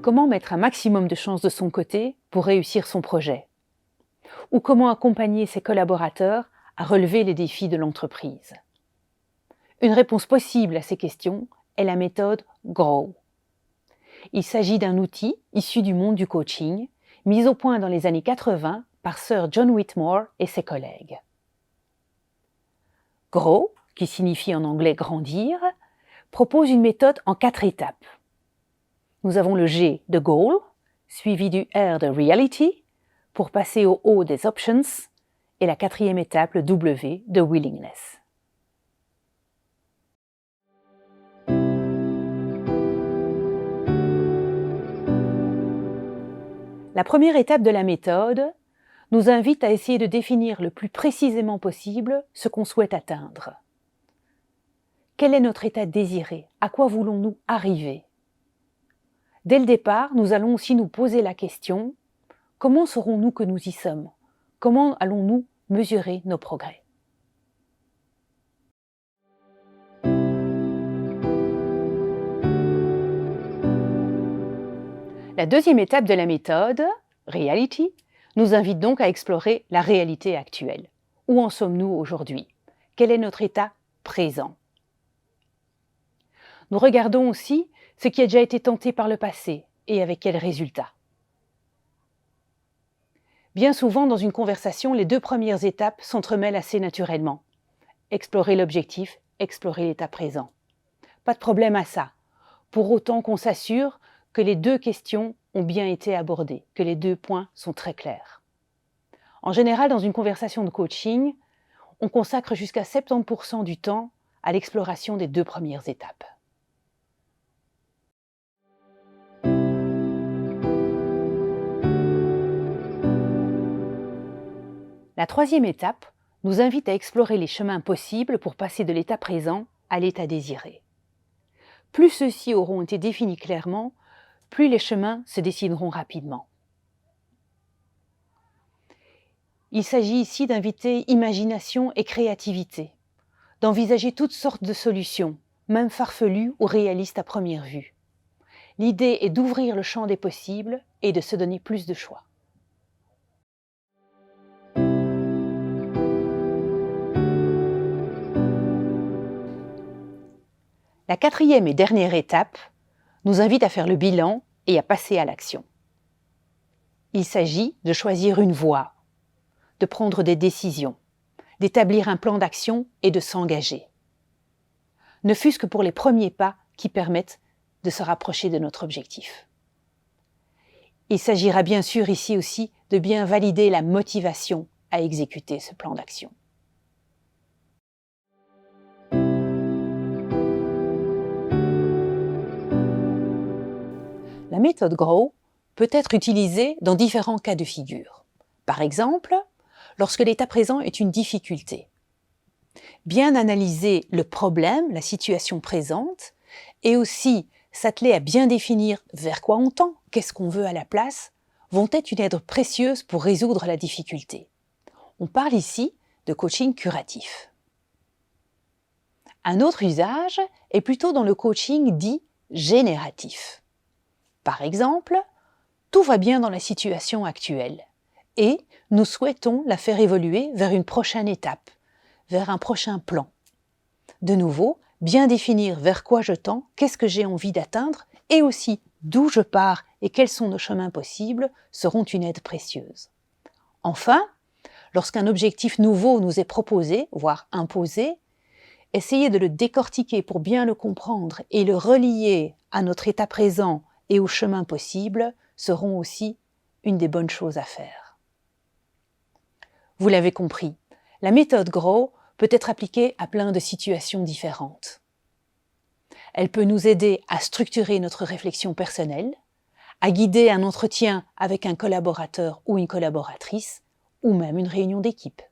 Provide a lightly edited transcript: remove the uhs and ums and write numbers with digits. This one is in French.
Comment mettre un maximum de chances de son côté pour réussir son projet? Ou comment accompagner ses collaborateurs à relever les défis de l'entreprise? Une réponse possible à ces questions est la méthode GROW. Il s'agit d'un outil issu du monde du coaching, mis au point dans les années 80 par Sir John Whitmore et ses collègues. GROW, qui signifie en anglais grandir, propose une méthode en 4 étapes. Nous avons le G de Goal, suivi du R de Reality, pour passer au O des Options, et la 4e étape, le W de Willingness. La première étape de la méthode nous invite à essayer de définir le plus précisément possible ce qu'on souhaite atteindre. Quel est notre état désiré? À quoi voulons-nous arriver? Dès le départ, nous allons aussi nous poser la question: comment saurons-nous que nous y sommes? Comment allons-nous mesurer nos progrès? La deuxième étape de la méthode, Reality, nous invite donc à explorer la réalité actuelle. Où en sommes-nous aujourd'hui? Quel est notre état présent? Nous regardons aussi ce qui a déjà été tenté par le passé et avec quels résultats. Bien souvent, dans une conversation, les 2 premières étapes s'entremêlent assez naturellement. Explorer l'objectif, explorer l'état présent. Pas de problème à ça, pour autant qu'on s'assure que les 2 questions ont bien été abordées, que les 2 points sont très clairs. En général, dans une conversation de coaching, on consacre jusqu'à 70% du temps à l'exploration des 2 premières étapes. La 3e étape nous invite à explorer les chemins possibles pour passer de l'état présent à l'état désiré. Plus ceux-ci auront été définis clairement, plus les chemins se dessineront rapidement. Il s'agit ici d'inviter imagination et créativité, d'envisager toutes sortes de solutions, même farfelues ou réalistes à première vue. L'idée est d'ouvrir le champ des possibles et de se donner plus de choix. La 4e et dernière étape nous invite à faire le bilan et à passer à l'action. Il s'agit de choisir une voie, de prendre des décisions, d'établir un plan d'action et de s'engager. Ne fût-ce que pour les premiers pas qui permettent de se rapprocher de notre objectif. Il s'agira bien sûr ici aussi de bien valider la motivation à exécuter ce plan d'action. La méthode GROW peut être utilisée dans différents cas de figure. Par exemple, lorsque l'état présent est une difficulté. Bien analyser le problème, la situation présente, et aussi s'atteler à bien définir vers quoi on tend, qu'est-ce qu'on veut à la place, vont être une aide précieuse pour résoudre la difficulté. On parle ici de coaching curatif. Un autre usage est plutôt dans le coaching dit génératif. Par exemple, tout va bien dans la situation actuelle et nous souhaitons la faire évoluer vers une prochaine étape, vers un prochain plan. De nouveau, bien définir vers quoi je tends, qu'est-ce que j'ai envie d'atteindre et aussi d'où je pars et quels sont nos chemins possibles seront une aide précieuse. Enfin, lorsqu'un objectif nouveau nous est proposé, voire imposé, essayer de le décortiquer pour bien le comprendre et le relier à notre état présent et aux chemins possibles seront aussi une des bonnes choses à faire. Vous l'avez compris, la méthode GROW peut être appliquée à plein de situations différentes. Elle peut nous aider à structurer notre réflexion personnelle, à guider un entretien avec un collaborateur ou une collaboratrice, ou même une réunion d'équipe.